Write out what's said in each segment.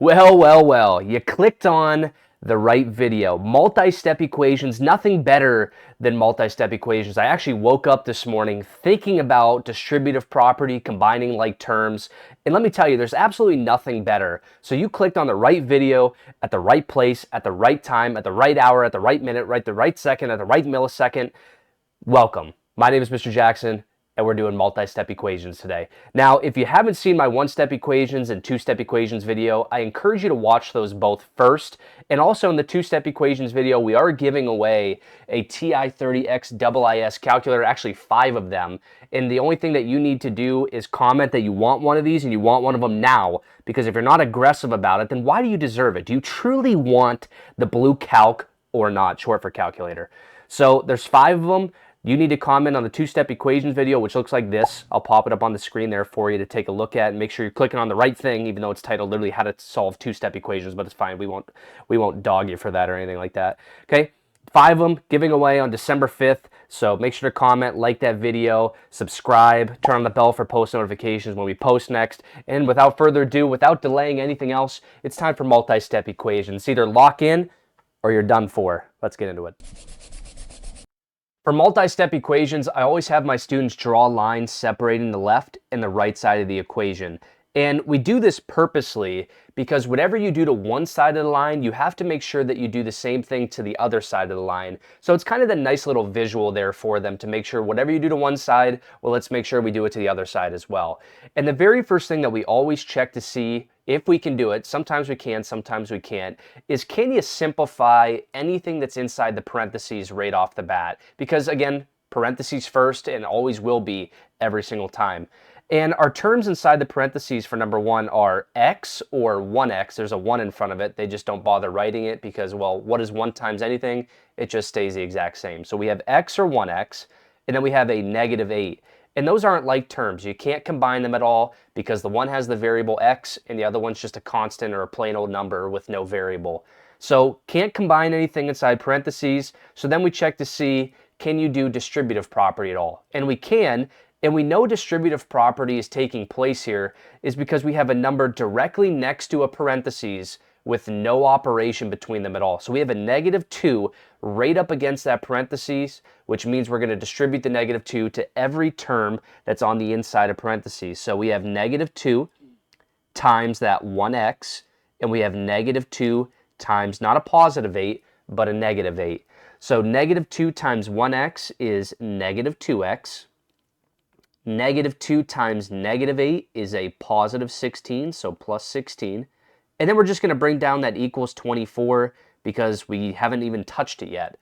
Well, you clicked on the right video. Multi-step equations, nothing better than multi-step equations. I actually woke up this morning thinking about distributive property, combining like terms, and let me tell you, there's absolutely nothing better. So you clicked on the right video at the right place, at the right time, at the right hour, at the right minute, right the right second, at the right millisecond. Welcome. My name is Mr. Jackson, and we're doing multi-step equations today. Now, if you haven't seen my one-step equations and two-step equations video, I encourage you to watch those both first. And also in the two-step equations video, we are giving away a TI-30X IIS calculator, actually 5 of them. And the only thing that you need to do is comment that you want one of these and you want one of them now, because if you're not aggressive about it, then why do you deserve it? Do you truly want the blue calc or not, short for calculator? So there's 5 of them. You need to comment on the two-step equations video, which looks like this. I'll pop it up on the screen there for you to take a look at, and make sure you're clicking on the right thing, even though it's titled literally how to solve two-step equations, but it's fine. We won't dog you for that or anything like that. Okay, 5 of them giving away on December 5th. So make sure to comment, like that video, subscribe, turn on the bell for post notifications when we post next. And without further ado, without delaying anything else, it's time for multi-step equations. Either lock in or you're done for. Let's get into it. For multi-step equations, I always have my students draw lines separating the left and the right side of the equation. And we do this purposely because whatever you do to one side of the line, you have to make sure that you do the same thing to the other side of the line. So it's kind of the nice little visual there for them to make sure whatever you do to one side, well, let's make sure we do it to the other side as well. And the very first thing that we always check to see if we can do it, sometimes we can, sometimes we can't, is can you simplify anything that's inside the parentheses right off the bat? Because again, parentheses first and always will be every single time. And our terms inside the parentheses for number 1 are x or 1x. There's a 1 in front of it. They just don't bother writing it because, well, what is 1 times anything? It just stays the exact same. So we have x or 1x, and then we have a negative 8. And those aren't like terms. You can't combine them at all because the one has the variable x and the other one's just a constant or a plain old number with no variable. So can't combine anything inside parentheses. So then we check to see, can you do distributive property at all? And we can. And we know distributive property is taking place here is because we have a number directly next to a parentheses with no operation between them at all. So we have a negative 2 right up against that parentheses, which means we're going to distribute the negative 2 to every term that's on the inside of parentheses. So we have negative 2 times that 1x, and we have negative 2 times not a positive 8, but a negative 8. So negative 2 times 1x is negative 2x. Negative 2 times negative 8 is a positive 16, so plus 16. And then we're just going to bring down that equals 24 because we haven't even touched it yet.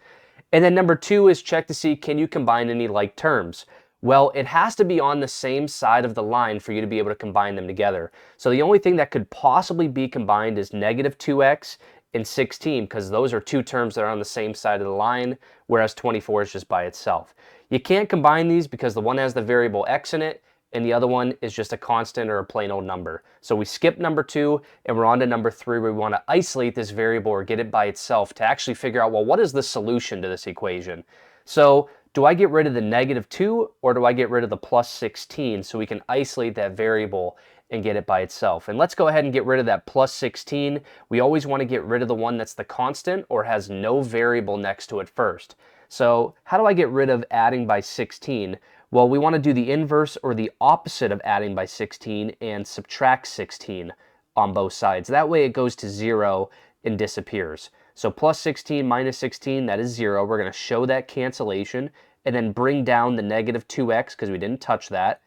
And then number 2 is check to see, can you combine any like terms? Well, it has to be on the same side of the line for you to be able to combine them together. So the only thing that could possibly be combined is negative 2x and 16, because those are 2 terms that are on the same side of the line, whereas 24 is just by itself. You can't combine these because the one has the variable x in it, and the other one is just a constant or a plain old number. So we skip number 2, and we're on to number 3, where we want to isolate this variable or get it by itself to actually figure out, well, what is the solution to this equation? So do I get rid of the negative 2, or do I get rid of the plus 16 so we can isolate that variable and get it by itself? And let's go ahead and get rid of that plus 16. We always want to get rid of the one that's the constant or has no variable next to it first. So how do I get rid of adding by 16? Well, we want to do the inverse or the opposite of adding by 16 and subtract 16 on both sides. That way it goes to 0 and disappears. So plus 16 minus 16, that is 0. We're going to show that cancellation and then bring down the negative 2x because we didn't touch that.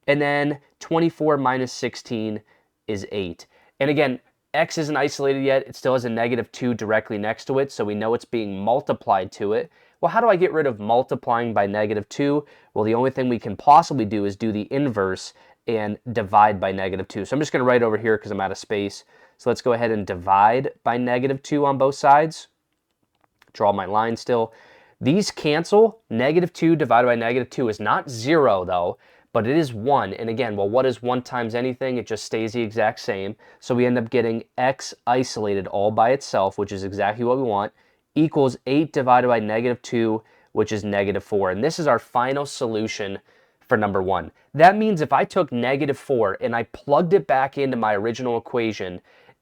And then 24 minus 16 is 8. And again, x isn't isolated yet. It still has a negative 2 directly next to it, so we know it's being multiplied to it. Well, how do I get rid of multiplying by negative 2? Well, the only thing we can possibly do is do the inverse and divide by negative 2. So I'm just going to write over here because I'm out of space. So let's go ahead and divide by negative 2 on both sides. Draw my line still. These cancel. Negative 2 divided by negative 2 is not 0, though, but it is 1. And again, well, what is 1 times anything? It just stays the exact same. So we end up getting x isolated all by itself, which is exactly what we want, equals 8 divided by negative 2, which is negative 4. And this is our final solution for number 1. That means if I took negative 4 and I plugged it back into my original equation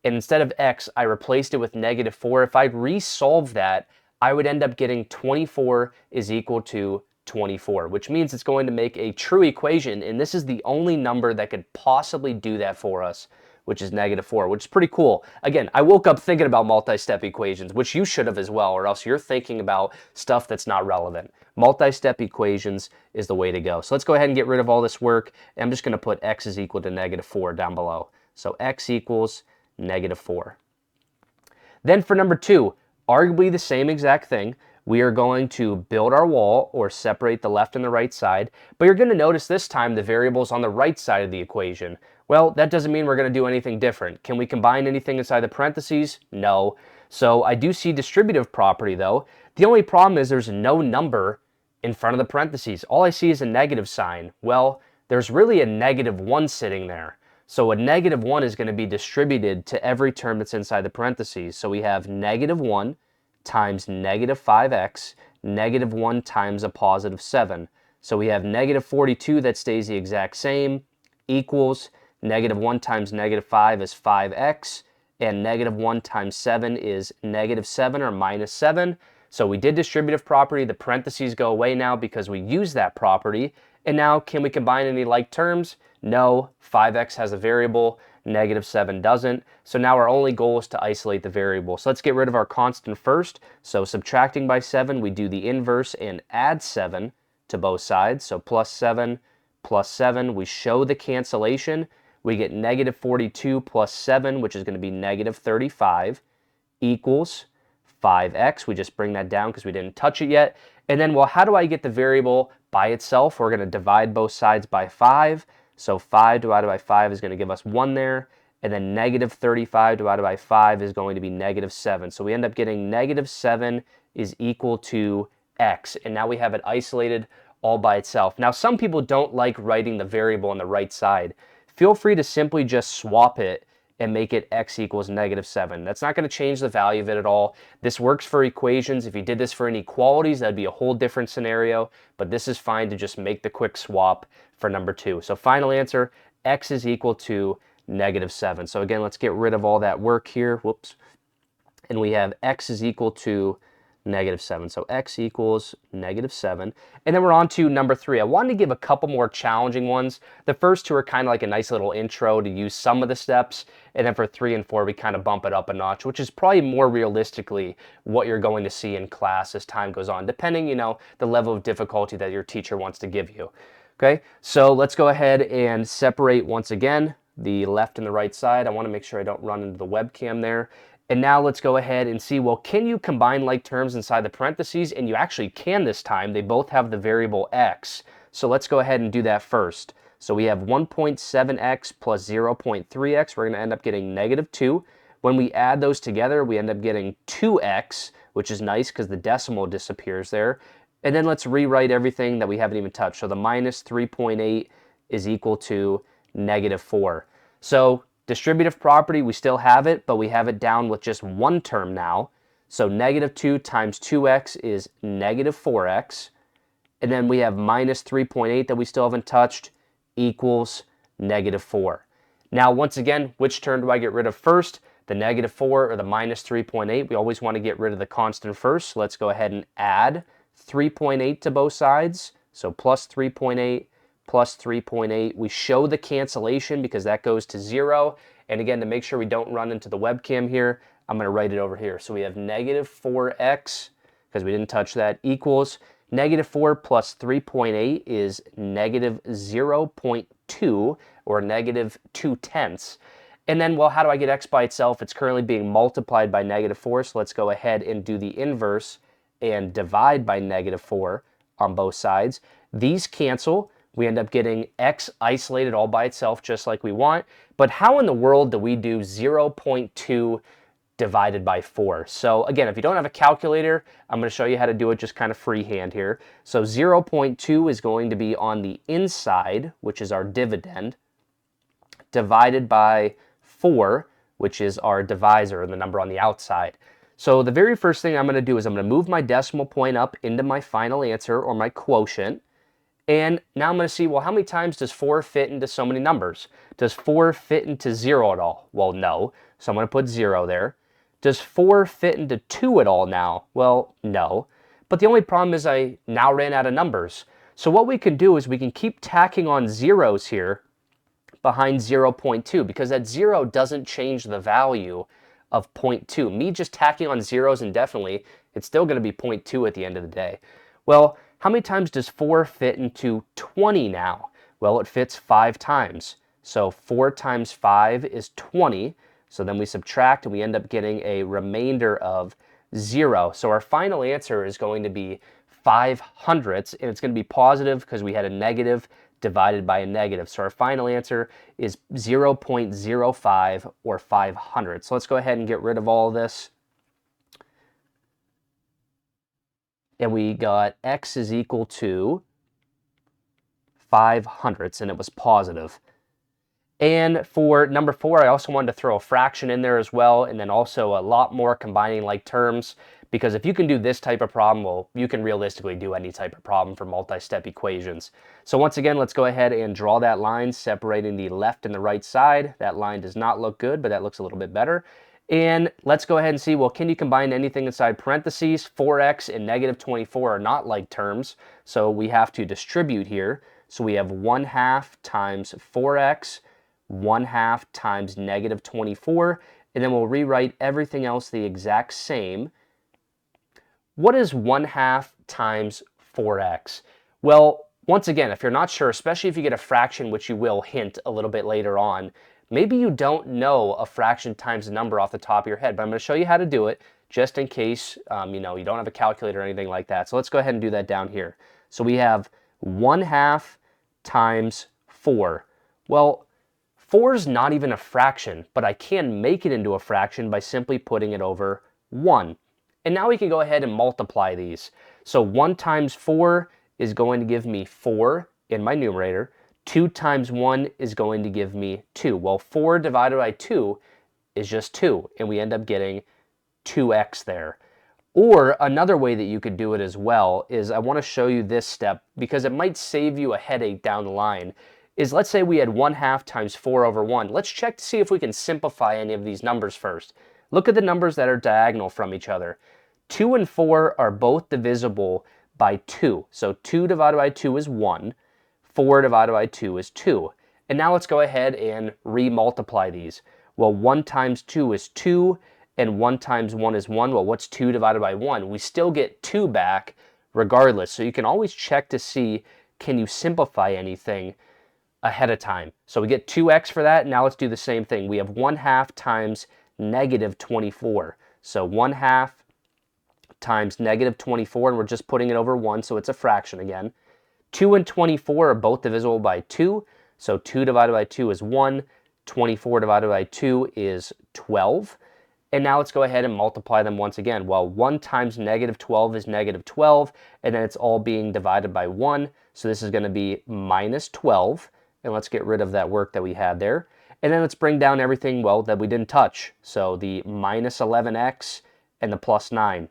and instead of x, I replaced it with -4. If I resolve that, I would end up getting 24 is equal to 24, which means it's going to make a true equation, and this is the only number that could possibly do that for us, which is -4, which is pretty cool. Again, I woke up thinking about multi-step equations, which you should have as well, or else you're thinking about stuff that's not relevant. Multi-step equations is the way to go. So let's go ahead and get rid of all this work, and I'm just going to put x is equal to -4 down below. So x equals -4. Then for number 2, arguably the same exact thing. We are going to build our wall or separate the left and the right side, but you're going to notice this time the variable's on the right side of the equation. Well, that doesn't mean we're going to do anything different. Can we combine anything inside the parentheses? No. So I do see distributive property though. The only problem is there's no number in front of the parentheses. All I see is a negative sign. Well, there's really a -1 sitting there. So a -1 is going to be distributed to every term that's inside the parentheses. So we have -1 times -5x, -1 times a +7. So we have -42 that stays the exact same, equals -1 times -5 is 5x, and -1 times 7 is -7 or -7. So we did distributive property. The parentheses go away now because we use that property. And now, can we combine any like terms? No, 5x has a variable, -7 doesn't. So now our only goal is to isolate the variable. So let's get rid of our constant first. So subtracting by 7, we do the inverse and add 7 to both sides. So +7 plus 7, we show the cancellation. We get -42 plus 7, which is going to be -35, equals 5x. We just bring that down because we didn't touch it yet. And then, well, how do I get the variable by itself? We're going to divide both sides by 5. So 5 divided by 5 is going to give us 1 there. And then -35 divided by 5 is going to be -7. So we end up getting -7 is equal to x. And now we have it isolated all by itself. Now, some people don't like writing the variable on the right side. Feel free to simply just swap it and make it x equals -7. That's not going to change the value of it at all. This works for equations. If you did this for inequalities, that'd be a whole different scenario, but this is fine to just make the quick swap for number 2. So final answer, x is equal to -7. So again, let's get rid of all that work here. Whoops. And we have x is equal to -7. So x equals -7. And then we're on to number 3. I wanted to give a couple more challenging ones. The first 2 are kind of like a nice little intro to use some of the steps. And then for 3 and 4, we kind of bump it up a notch, which is probably more realistically what you're going to see in class as time goes on, depending, the level of difficulty that your teacher wants to give you. Okay, so let's go ahead and separate once again the left and the right side. I want to make sure I don't run into the webcam there. And now let's go ahead and see, well, can you combine like terms inside the parentheses? And you actually can this time. They both have the variable x. So let's go ahead and do that first. So we have 1.7x plus 0.3x. We're going to end up getting -2. When we add those together, we end up getting 2x, which is nice because the decimal disappears there. And then let's rewrite everything that we haven't even touched. So the -3.8 is equal to -4. So distributive property, we still have it, but we have it down with just one term now. So -2 times 2x is -4x. And then we have -3.8 that we still haven't touched equals -4. Now, once again, which term do I get rid of first? The -4 or the -3.8? We always want to get rid of the constant first. So let's go ahead and add 3.8 to both sides. So plus 3.8 plus 3.8. We show the cancellation because that goes to 0. And again, to make sure we don't run into the webcam here, I'm going to write it over here. So we have -4x, because we didn't touch that, equals -4 plus 3.8 is -0.2, or -2/10. And then, well, how do I get x by itself? It's currently being multiplied by -4, so let's go ahead and do the inverse and divide by -4 on both sides. These cancel. We end up getting x isolated all by itself just like we want. But how in the world do we do 0.2 divided by 4? So again, if you don't have a calculator, I'm going to show you how to do it just kind of freehand here. So 0.2 is going to be on the inside, which is our dividend, divided by 4, which is our divisor, the number on the outside. So the very first thing I'm going to do is I'm going to move my decimal point up into my final answer, or my quotient. And now I'm going to see, well, how many times does 4 fit into so many numbers? Does 4 fit into 0 at all? Well, no. So I'm going to put 0 there. Does 4 fit into 2 at all now? Well, no. But the only problem is I now ran out of numbers. So what we can do is we can keep tacking on zeros here behind 0.2 because that 0 doesn't change the value of 0.2. Me just tacking on zeros indefinitely, it's still going to be 0.2 at the end of the day. Well, how many times does 4 fit into 20 now? Well, it fits 5 times. So 4 times 5 is 20. So then we subtract and we end up getting a remainder of 0. So our final answer is going to be 5/100ths, and it's going to be positive because we had a negative divided by a negative. So our final answer is 0.05 or 5/100. So let's go ahead and get rid of all of this. And we got x is equal to 5/100ths, and it was positive. And for number 4, I also wanted to throw a fraction in there as well, and then also a lot more combining like terms, because if you can do this type of problem, well, you can realistically do any type of problem for multi-step equations. So once again, let's go ahead and draw that line separating the left and the right side. That line does not look good, but that looks a little bit better. And let's go ahead and see, well, can you combine anything inside parentheses? 4x and negative 24 are not like terms, so we have to distribute here. So we have 1/2 times 4x, 1/2 times negative 24, and then we'll rewrite everything else the exact same. What is 1/2 times 4x? Well, once again, if you're not sure, especially if you get a fraction, which you will hint a little bit later on, maybe you don't know a fraction times a number off the top of your head, but I'm going to show you how to do it just in case you don't have a calculator or anything like that. So let's go ahead and do that down here. So we have 1/2 times 4. Well, 4 is not even a fraction, but I can make it into a fraction by simply putting it over 1. And now we can go ahead and multiply these. So 1 times 4 is going to give me 4 in my numerator. 2 times 1 is going to give me 2. Well, 4 divided by 2 is just 2, and we end up getting 2x there. Or another way that you could do it as well is I want to show you this step because it might save you a headache down the line. Is let's say we had 1/2 times 4 over 1. Let's check to see if we can simplify any of these numbers first. Look at the numbers that are diagonal from each other. 2 and 4 are both divisible by 2. So 2 divided by 2 is 1. 4 divided by 2 is 2. And now let's go ahead and re-multiply these. Well, 1 times 2 is 2, and 1 times 1 is 1. Well, what's 2 divided by 1? We still get 2 back regardless. So you can always check to see, can you simplify anything ahead of time. So we get 2x for that. Now let's do the same thing. We have 1/2 times negative 24. So 1/2 times negative 24, and we're just putting it over 1, so it's a fraction again. 2 and 24 are both divisible by 2, so 2 divided by 2 is 1. 24 divided by 2 is 12. And now let's go ahead and multiply them once again. Well, 1 times negative 12 is negative 12, and then it's all being divided by 1, so this is going to be minus 12. And let's get rid of that work that we had there. And then let's bring down everything, well, that we didn't touch. So the minus 11x and the plus 9.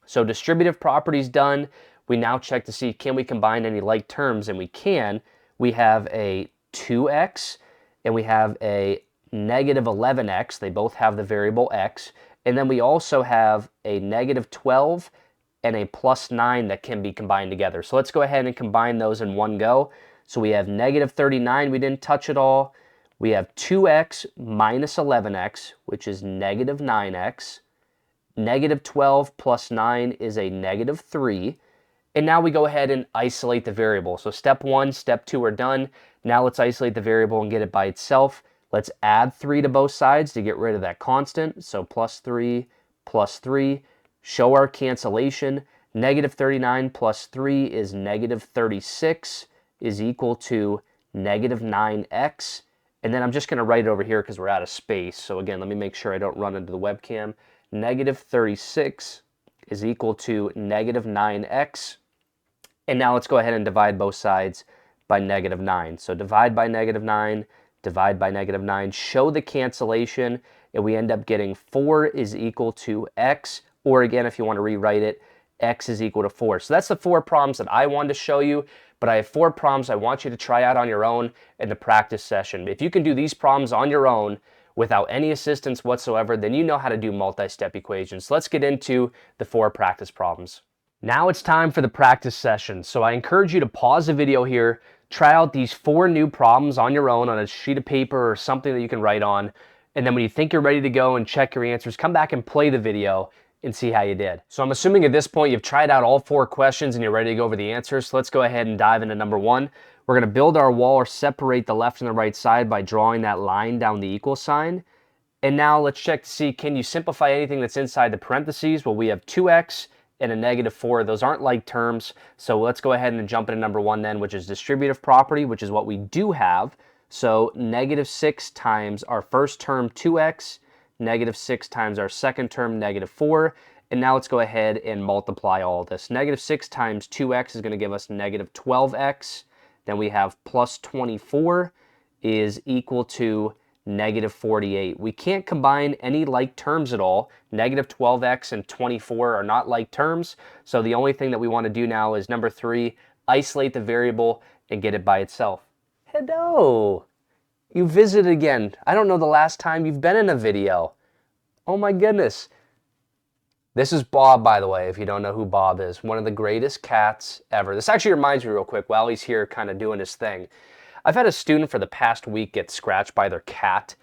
So distributive properties done. We now check to see, can we combine any like terms? And we can. We have a 2x and we have a negative 11x. They both have the variable x. And then we also have a negative 12 and a plus 9 that can be combined together. So let's go ahead and combine those in one go. So we have negative 39, we didn't touch at all. We have 2x minus 11x, which is negative 9x. Negative 12 plus 9 is a negative 3. And now we go ahead and isolate the variable. So step 1, step 2 are done. Now let's isolate the variable and get it by itself. Let's add 3 to both sides to get rid of that constant. So plus 3, show our cancellation. Negative 39 plus 3 is negative 36. Is equal to negative 9x. And then I'm just going to write it over here because we're out of space. So again, let me make sure I don't run into the webcam. Negative 36 is equal to negative 9x. And now let's go ahead and divide both sides by negative 9. So divide by negative 9, divide by negative 9, show the cancellation, and we end up getting 4 is equal to x, or again, if you want to rewrite it, x is equal to 4. So that's the 4 problems that I wanted to show you, but I have 4 problems I want you to try out on your own in the practice session. If you can do these problems on your own without any assistance whatsoever, then you know how to do multi-step equations. So let's get into the 4 practice problems. Now it's time for the practice session. So I encourage you to pause the video here, try out these 4 new problems on your own on a sheet of paper or something that you can write on. And then when you think you're ready to go and check your answers, come back and play the video and see how you did. So I'm assuming at this point you've tried out all 4 questions and you're ready to go over the answers. So let's go ahead and dive into number 1. We're going to build our wall or separate the left and the right side by drawing that line down the equal sign. And now let's check to see, can you simplify anything that's inside the parentheses? Well, we have 2x and a negative 4. Those aren't like terms. So let's go ahead and jump into number 1 then, which is distributive property, which is what we do have. So negative 6 times our first term, 2x, negative 6 times our second term, negative 4. And now let's go ahead and multiply all of this. Negative 6 times 2x is going to give us negative 12x. Then we have plus 24 is equal to negative 48. We can't combine any like terms at all. Negative 12x and 24 are not like terms. So the only thing that we want to do now is number 3, isolate the variable and get it by itself. Hello. You visited again. I don't know the last time you've been in a video. Oh my goodness. This is Bob, by the way, if you don't know who Bob is. One of the greatest cats ever. This actually reminds me real quick while he's here kind of doing his thing. I've had a student for the past week get scratched by their cat,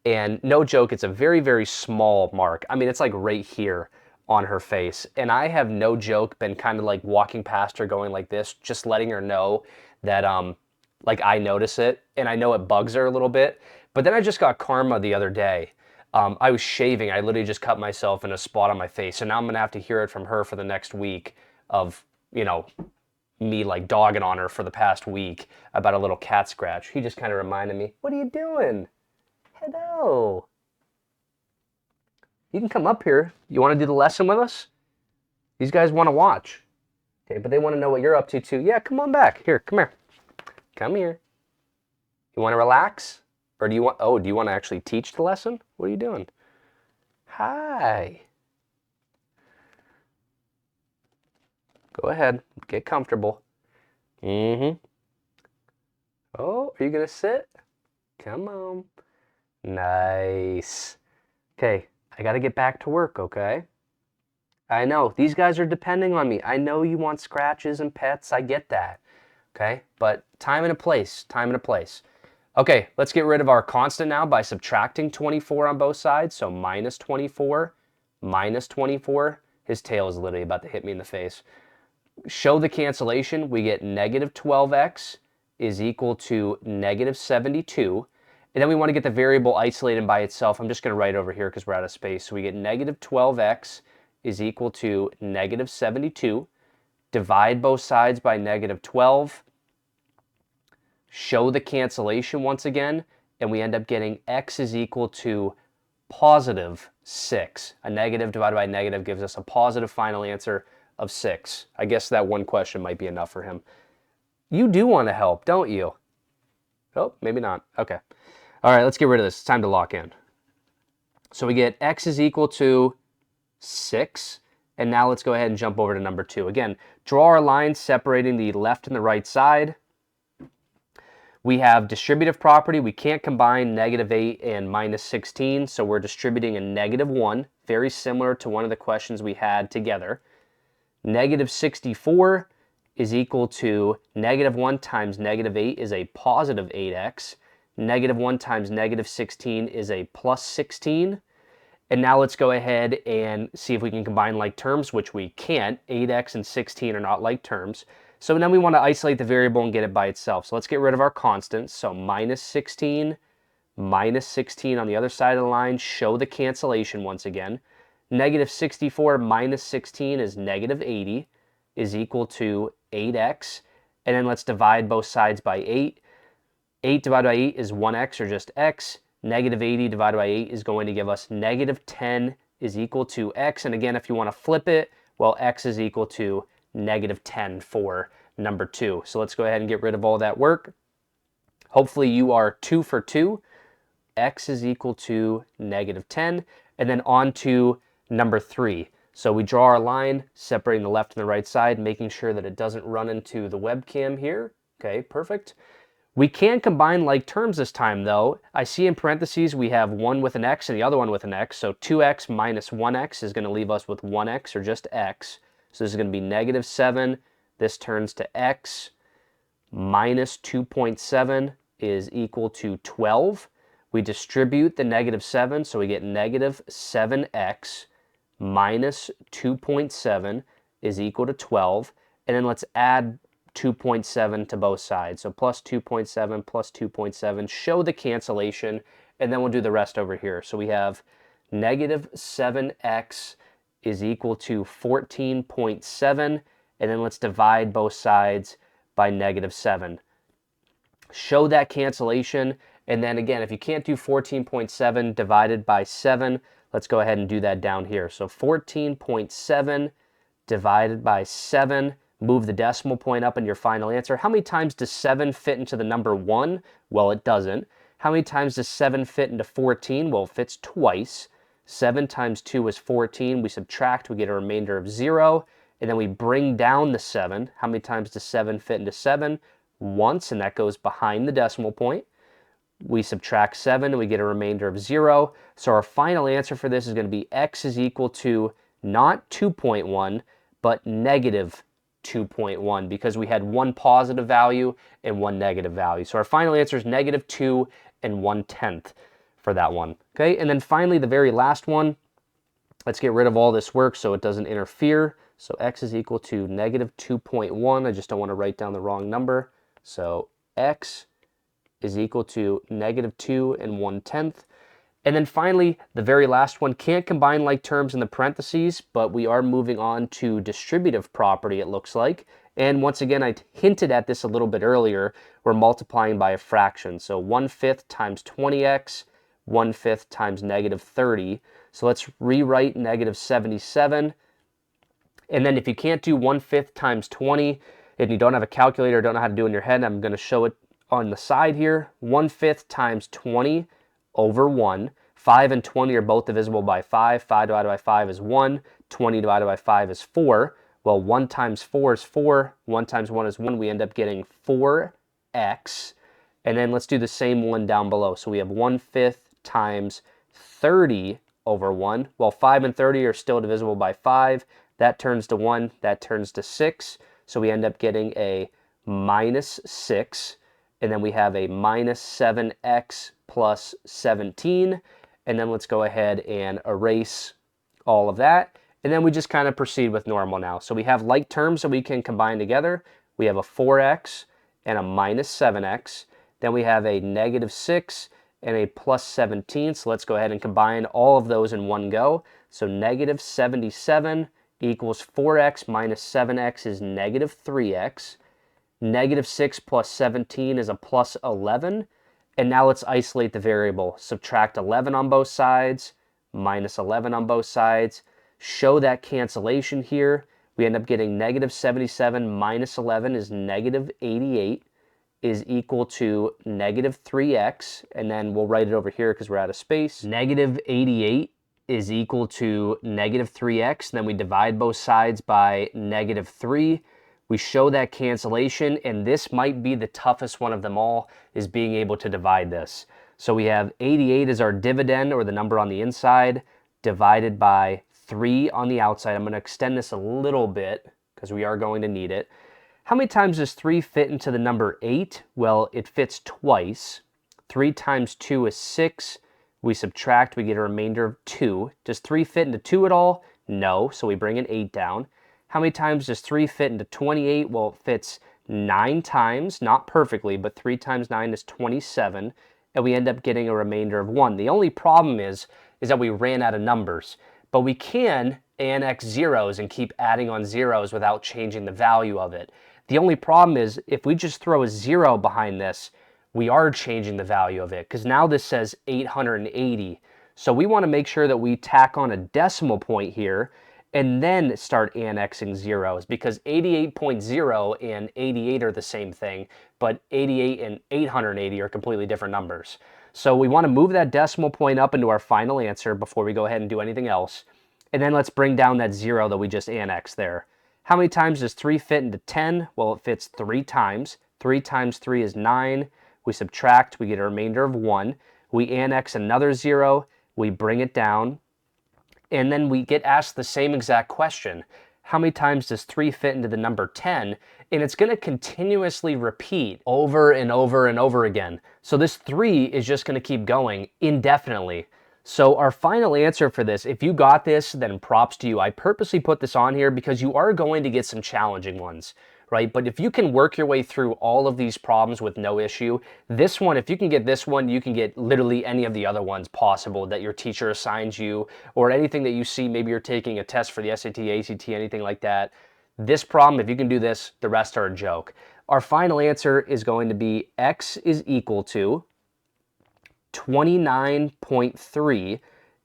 and no joke, it's a very, very small mark. I mean, it's like right here on her face, and I have no joke been kind of like walking past her going like this, just letting her know that like I notice it, and I know it bugs her a little bit. But then I just got karma the other day. I was shaving, I literally just cut myself in a spot on my face, so now I'm gonna have to hear it from her for the next week of, you know, me like dogging on her for the past week about a little cat scratch. He just kind of reminded me, what are you doing? Hello. You can come up here. You want to do the lesson with us? These guys want to watch. Okay, but they want to know what you're up to too. Yeah, come on back. Here, come here. Come here. You want to relax? Or do you want, do you want to actually teach the lesson? What are you doing? Hi. Go ahead, get comfortable. Oh, are you gonna sit? Come on. Nice. Okay, I gotta get back to work, okay? I know, these guys are depending on me. I know you want scratches and pets, I get that. Okay, but time and a place, time and a place. Okay, let's get rid of our constant now by subtracting 24 on both sides. So minus 24, minus 24. His tail is literally about to hit me in the face. Show the cancellation, we get negative 12x is equal to negative 72. And then we want to get the variable isolated by itself. I'm just going to write over here because we're out of space. So we get negative 12x is equal to negative 72. Divide both sides by negative 12. Show the cancellation once again. And we end up getting x is equal to positive 6. A negative divided by negative gives us a positive final answer of 6. I guess that one question might be enough for him. You do want to help, don't you? Oh, maybe not. Okay. All right, let's get rid of this. It's time to lock in. So we get x is equal to 6. And now let's go ahead and jump over to number 2. Again, draw our lines separating the left and the right side. We have distributive property. We can't combine negative 8 and minus 16, so we're distributing a negative 1, very similar to one of the questions we had together. Negative 64 is equal to negative 1 times negative 8 is a positive 8x. Negative 1 times negative 16 is a plus 16. And now let's go ahead and see if we can combine like terms, which we can't. 8x and 16 are not like terms. So then we want to isolate the variable and get it by itself. So let's get rid of our constants. So minus 16 on the other side of the line. Show the cancellation once again. Negative 64 minus 16 is negative 80 is equal to 8x. And then let's divide both sides by 8. 8 divided by 8 is 1x or just x. Negative 80 divided by 8 is going to give us negative 10 is equal to x. And again, if you want to flip it, well, x is equal to negative 10 for number 2. So let's go ahead and get rid of all that work. Hopefully you are 2 for 2. X is equal to negative 10. And then on to number 3. So we draw our line, separating the left and the right side, making sure that it doesn't run into the webcam here. Okay, perfect. We can combine like terms this time though. I see in parentheses we have one with an x and the other one with an x. So 2x minus 1x is going to leave us with 1x or just x. So this is going to be negative 7. This turns to x minus 2.7 is equal to 12. We distribute the negative 7, so we get negative 7x minus 2.7 is equal to 12. And then let's add 2.7 to both sides. So plus 2.7 plus 2.7. Show the cancellation, and then we'll do the rest over here. So we have negative 7x is equal to 14.7. And then let's divide both sides by negative 7. Show that cancellation. And then again, if you can't do 14.7 divided by 7, let's go ahead and do that down here. So 14.7 divided by 7. Move the decimal point up in your final answer. How many times does 7 fit into the number 1? Well, it doesn't. How many times does 7 fit into 14? Well, it fits twice. 7 times 2 is 14. We subtract, we get a remainder of 0. And then we bring down the 7. How many times does 7 fit into 7? Once, and that goes behind the decimal point. We subtract 7, and we get a remainder of 0. So our final answer for this is going to be x is equal to not 2.1, but negative 2.1, because we had one positive value and one negative value. So our final answer is negative 2 and 1/10 for that one. Okay, and then finally the very last one, let's get rid of all this work so it doesn't interfere. So x is equal to negative 2.1. I just don't want to write down the wrong number. So x is equal to negative 2 and 1/10. And then finally, the very last one, can't combine like terms in the parentheses, but we are moving on to distributive property, it looks like. And once again, I hinted at this a little bit earlier. We're multiplying by a fraction. So 1/5 times 20x, 1/5 times negative 30. So let's rewrite negative 77. And then if you can't do 1/5 times 20, and you don't have a calculator, don't know how to do it in your head, I'm going to show it on the side here. 1/5 times 20 over 1. 5 and 20 are both divisible by 5. 5 divided by 5 is 1. 20 divided by 5 is 4. Well, 1 times 4 is 4. 1 times 1 is 1. We end up getting 4x. And then let's do the same one down below. So we have 1/5 times 30 over 1. Well, 5 and 30 are still divisible by 5. That turns to 1. That turns to 6. So we end up getting a minus 6. And then we have a minus 7x plus 17. And then let's go ahead and erase all of that. And then we just kind of proceed with normal now. So we have like terms that we can combine together. We have a 4x and a minus 7x. Then we have a negative 6 and a plus 17. So let's go ahead and combine all of those in one go. So negative 77 equals 4x minus 7x is negative 3x. Negative 6 plus 17 is a plus 11. And now let's isolate the variable. Subtract 11 on both sides, minus 11 on both sides. Show that cancellation here. We end up getting negative 77 minus 11 is negative 88 is equal to negative 3x. And then we'll write it over here because we're out of space. Negative 88 is equal to negative 3x. Then we divide both sides by negative 3. We show that cancellation, and this might be the toughest one of them all, is being able to divide this. So we have 88 as our dividend, or the number on the inside, divided by 3 on the outside. I'm going to extend this a little bit because we are going to need it. How many times does 3 fit into the number 8? Well, it fits twice. 3 times 2 is 6. We subtract, we get a remainder of 2. Does 3 fit into 2 at all? No, so we bring an 8 down. How many times does 3 fit into 28? Well, it fits 9 times, not perfectly, but 3 times 9 is 27, and we end up getting a remainder of 1. The only problem is that we ran out of numbers, but we can annex zeros and keep adding on zeros without changing the value of it. The only problem is if we just throw a 0 behind this, we are changing the value of it, because now this says 880. So we want to make sure that we tack on a decimal point here, and then start annexing zeros, because 88.0 and 88 are the same thing, but 88 and 880 are completely different numbers. So we want to move that decimal point up into our final answer before we go ahead and do anything else. And then let's bring down that 0 that we just annexed there. How many times does 3 fit into 10? Well, it fits 3 times. 3 times 3 is 9. We subtract, we get a remainder of 1. We annex another 0. We bring it down. And then we get asked the same exact question. How many times does 3 fit into the number 10? And it's going to continuously repeat over and over and over again. So this 3 is just going to keep going indefinitely. So our final answer for this, if you got this, then props to you. I purposely put this on here because you are going to get some challenging ones, right? But if you can work your way through all of these problems with no issue, this one, if you can get this one, you can get literally any of the other ones possible that your teacher assigns you, or anything that you see. Maybe you're taking a test for the SAT, ACT, anything like that. This problem, if you can do this, the rest are a joke. Our final answer is going to be x is equal to 29.3,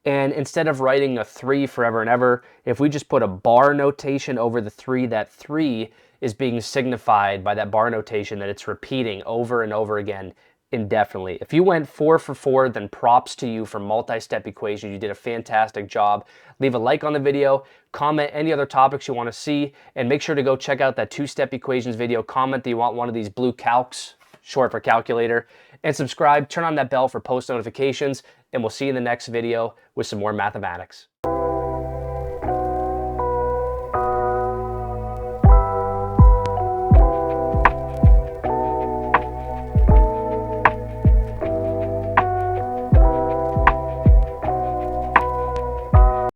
and instead of writing a 3 forever and ever, if we just put a bar notation over the 3, that 3 is being signified by that bar notation that it's repeating over and over again indefinitely. If you went 4 for 4, then props to you for multi-step equations. You did a fantastic job. Leave a like on the video, comment any other topics you want to see, and make sure to go check out that 2-step equations video. Comment that you want one of these blue calcs, short for calculator, and subscribe, turn on that bell for post notifications, and we'll see you in the next video with some more mathematics.